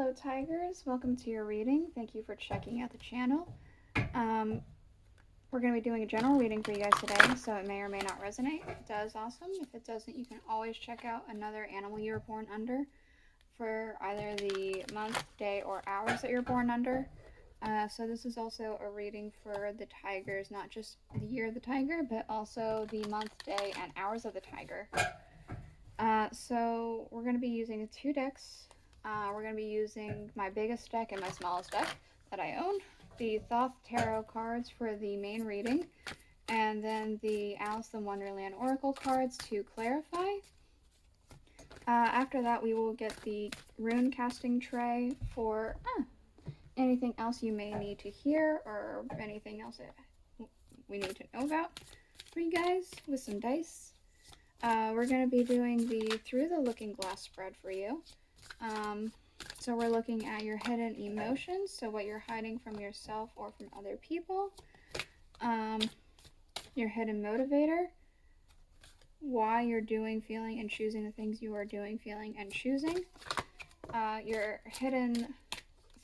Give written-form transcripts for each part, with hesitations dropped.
Hello Tigers, welcome to your reading. Thank you for checking out the channel. We're going to be doing a general reading for you guys today, so it may or may not resonate. If it does, awesome. If it doesn't, you can always check out another animal you were born under for either the month, day, or hours that you're born under. So this is also a reading for the tigers, not just the year of the tiger, but also the month, day, and hours of the tiger. So we're going to be using 2 decks. We're going to be using my biggest deck and my smallest deck that I own, the Thoth Tarot cards for the main reading, and then the Aleister Wonderland Oracle cards to clarify. After that, we will get the rune casting tray for anything else you may need to hear or anything else that we need to know about for you guys with some dice. We're going to be doing the Through the Looking Glass spread for you. So we're looking at your hidden emotions, so what you're hiding from yourself or from other people. Your hidden motivator, why you're doing, feeling, and choosing the things you are doing, feeling, and choosing. Your hidden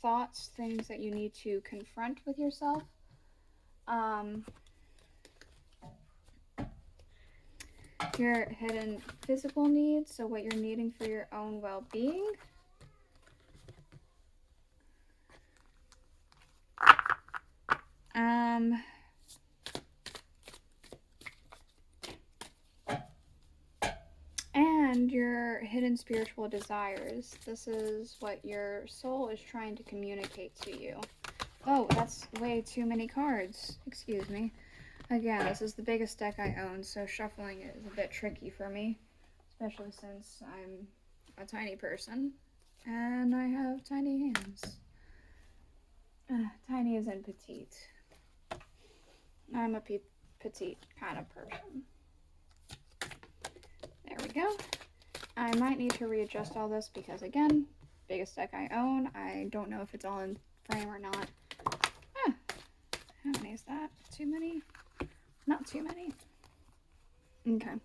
thoughts, things that you need to confront with yourself. Your hidden physical needs, so what you're needing for your own well-being. And your hidden spiritual desires. This is what your soul is trying to communicate to you. Oh, that's way too many cards. Excuse me. Again, this is the biggest deck I own, so shuffling is a bit tricky for me, especially since I'm a tiny person and I have tiny hands. Tiny as in petite. I'm a petite kind of person. There we go. I might need to readjust all this because, again, biggest deck I own. I don't know if it's all in frame or not. How many is that? Too many? Not too many. Okay.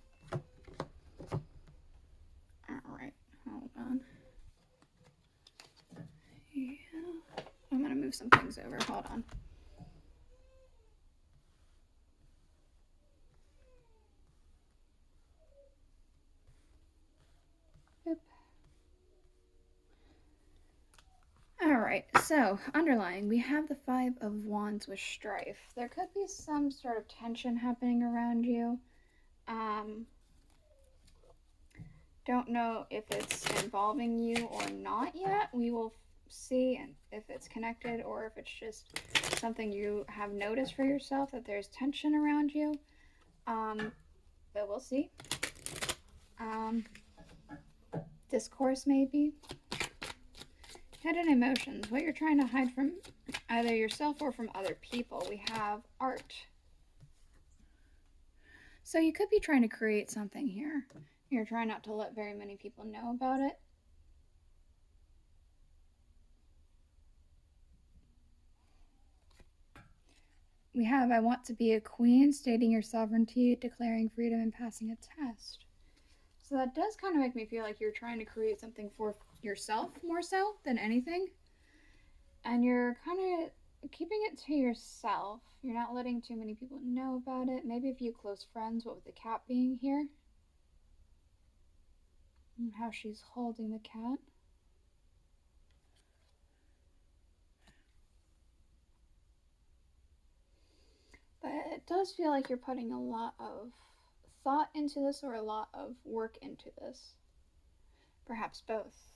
Alright, hold on. Yeah. I'm going to move some things over. Hold on. Yep. Alright, so underlying, we have the 5 of Wands with strife. There could be some sort of tension happening around you. Don't know if it's involving you or not yet. We will see if it's connected or if it's just something you have noticed for yourself that there's tension around you. But we'll see. Discourse maybe. Hidden emotions, what you're trying to hide from either yourself or from other people. We have art. So you could be trying to create something here. You're trying not to let very many people know about it. We have I want to be a queen, stating your sovereignty, declaring freedom, and passing a test. So that does kind of make me feel like you're trying to create something for yourself more so than anything. And you're kind of keeping it to yourself. You're not letting too many people know about it. Maybe a few close friends, what with the cat being here. And how she's holding the cat. But it does feel like you're putting a lot of thought into this or a lot of work into this. Perhaps both.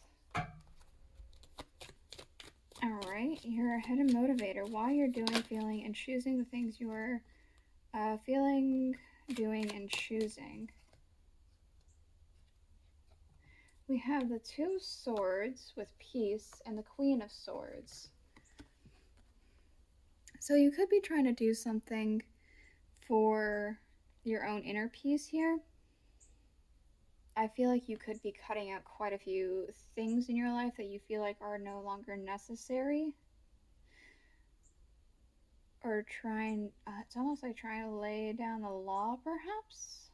Alright, you're a hidden motivator. Why you're doing, feeling, and choosing the things you are feeling, doing, and choosing. We have the 2 swords with peace and the Queen of Swords. So you could be trying to do something for your own inner peace here. I feel like you could be cutting out quite a few things in your life that you feel like are no longer necessary. Or trying, it's almost like trying to lay down the law, perhaps?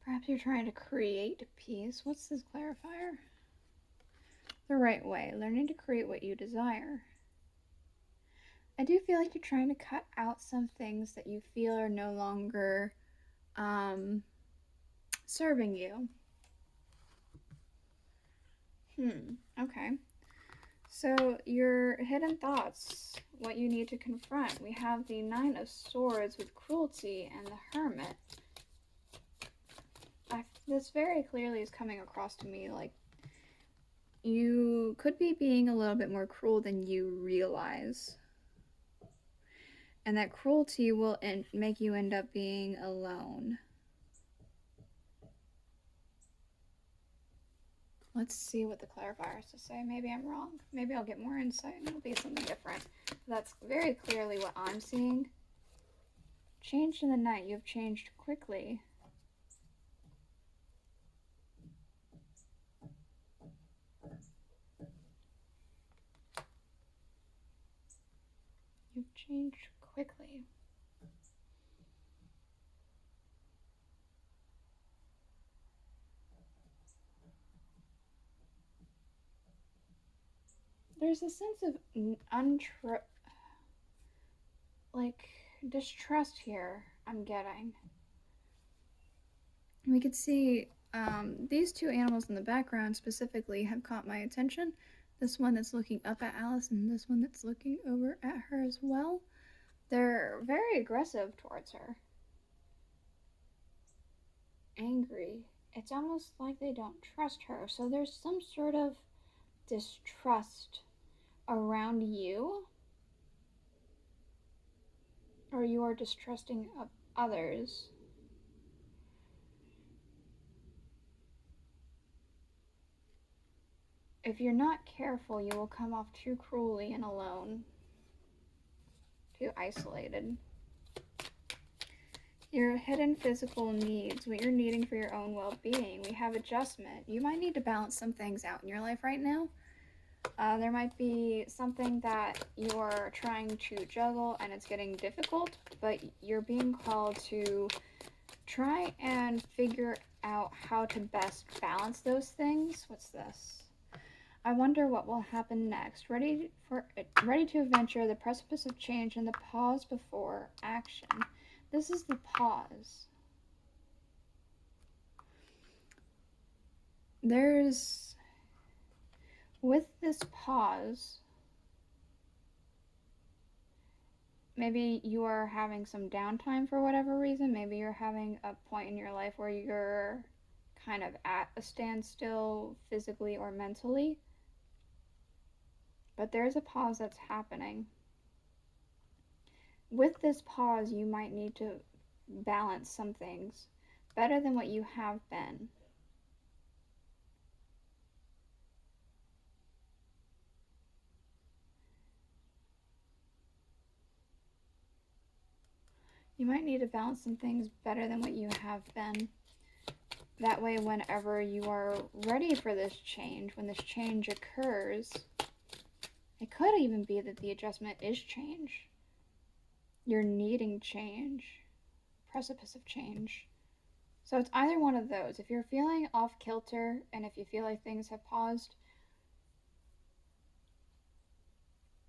Perhaps you're trying to create peace. What's this clarifier? The right way. Learning to create what you desire. I do feel like you're trying to cut out some things that you feel are no longer serving you. Okay. So your hidden thoughts, what you need to confront. We have the Nine of Swords with cruelty and the Hermit. This very clearly is coming across to me like you could be being a little bit more cruel than you realize. And that cruelty will make you end up being alone. Let's see what the clarifier has to say. Maybe I'm wrong. Maybe I'll get more insight and it'll be something different. That's very clearly what I'm seeing. Changed in the night. You've changed quickly. You've changed quickly. There's a sense of distrust here I'm getting. We could see these two animals in the background specifically have caught my attention. This one that's looking up at Alice and this one that's looking over at her as well. They're very aggressive towards her. Angry. It's almost like they don't trust her. So there's some sort of distrust around you, or you are distrusting of others. If you're not careful, you will come off too cruelly and alone, too isolated. Your hidden physical needs, what you're needing for your own well-being. We have adjustment. You might need to balance some things out in your life right now. There might be something that you're trying to juggle and it's getting difficult, but you're being called to try and figure out how to best balance those things. What's this? I wonder what will happen next. Ready to venture the precipice of change and the pause before action. This is the pause. With this pause, maybe you are having some downtime for whatever reason. Maybe you're having a point in your life where you're kind of at a standstill physically or mentally. But there's a pause that's happening. With this pause, you might need to balance some things better than what you have been. You might need to balance some things better than what you have been. That way, whenever you are ready for this change, when this change occurs, it could even be that the adjustment is change. You're needing change, precipice of change. So it's either one of those. If you're feeling off kilter and if you feel like things have paused,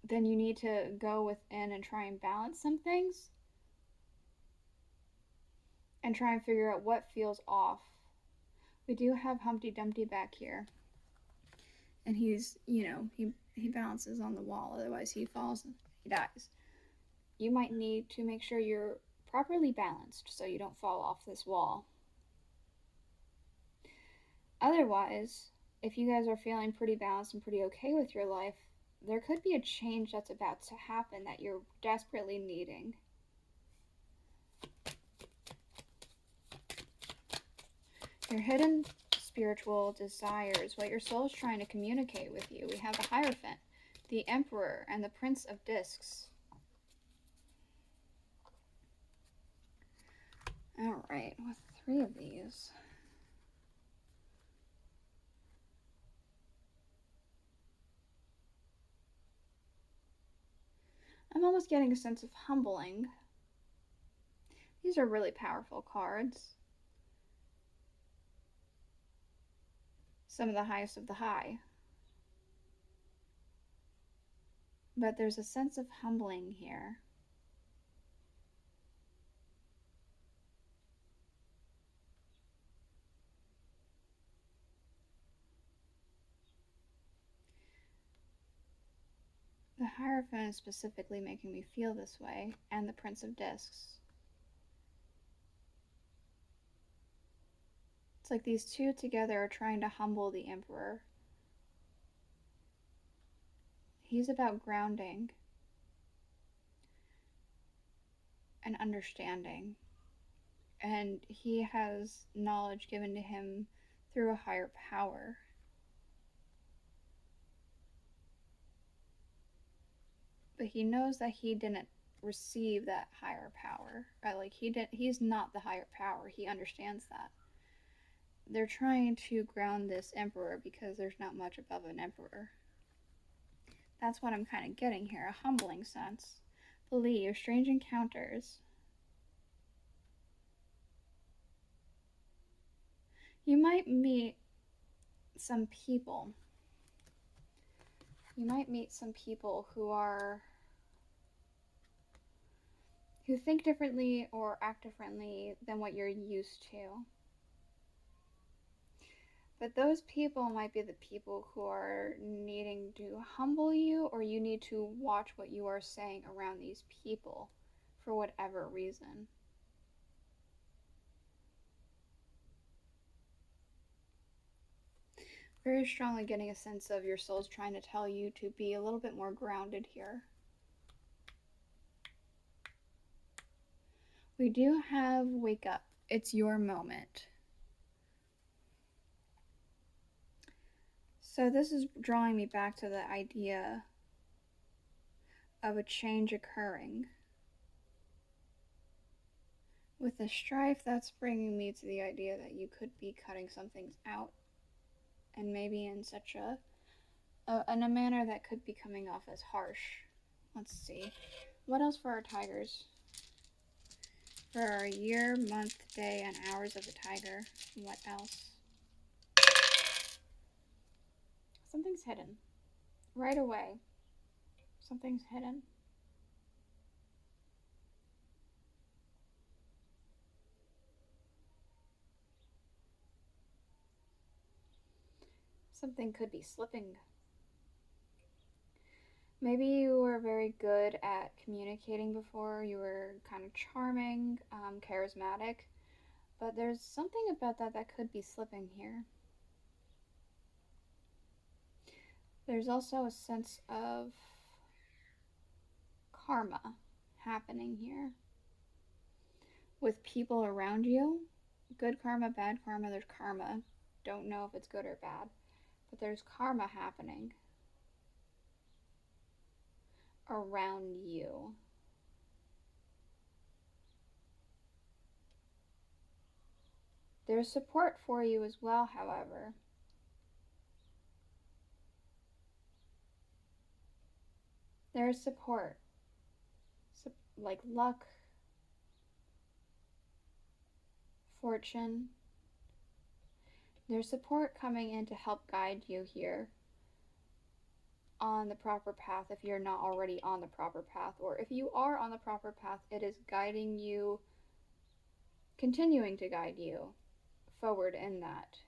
then you need to go within and try and balance some things and try and figure out what feels off. We do have Humpty Dumpty back here. And he's, he balances on the wall, otherwise he falls and he dies. You might need to make sure you're properly balanced so you don't fall off this wall. Otherwise, if you guys are feeling pretty balanced and pretty okay with your life, there could be a change that's about to happen that you're desperately needing. Your hidden spiritual desires, what your soul is trying to communicate with you. We have the Hierophant, the Emperor, and the Prince of Discs. Alright, with 3 of these. I'm I'm almost getting a sense of humbling. These are really powerful cards. Some of the highest of the high. But there's a sense of humbling here. The Hierophant is specifically making me feel this way, and the Prince of Discs. It's like these two together are trying to humble the Emperor. He's about grounding and understanding, and he has knowledge given to him through a higher power. But he knows that he didn't receive that higher power. Like he's not the higher power. He understands that. They're trying to ground this emperor because there's not much above an emperor. That's what I'm kind of getting here, a humbling sense. Believe, strange encounters. You might meet some people. You might meet some people who think differently or act differently than what you're used to. But those people might be the people who are needing to humble you, or you need to watch what you are saying around these people for whatever reason. Very strongly getting a sense of your soul's trying to tell you to be a little bit more grounded here. We do have Wake Up. It's your moment. So this is drawing me back to the idea of a change occurring. With the strife, that's bringing me to the idea that you could be cutting some things out, and maybe in such in a manner that could be coming off as harsh. Let's see. What else for our tigers? For our year, month, day, and hours of the tiger. What else? Something's hidden. Right away. Something's hidden. Something could be slipping. Maybe you were very good at communicating before. You were kind of charming, charismatic. But there's something about that could be slipping here. There's also a sense of karma happening here. With people around you, good karma, bad karma, there's karma. Don't know if it's good or bad. But there's karma happening around you. There's support for you as well, however. There's support. Like luck, fortune. There's support coming in to help guide you here on the proper path if you're not already on the proper path. Or if you are on the proper path, it is guiding you, continuing to guide you forward in that.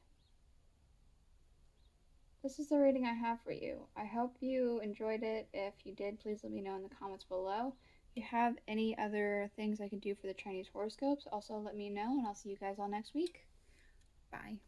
This is the reading I have for you. I hope you enjoyed it. If you did, please let me know in the comments below. If you have any other things I can do for the Chinese horoscopes, also let me know, and I'll see you guys all next week. Bye.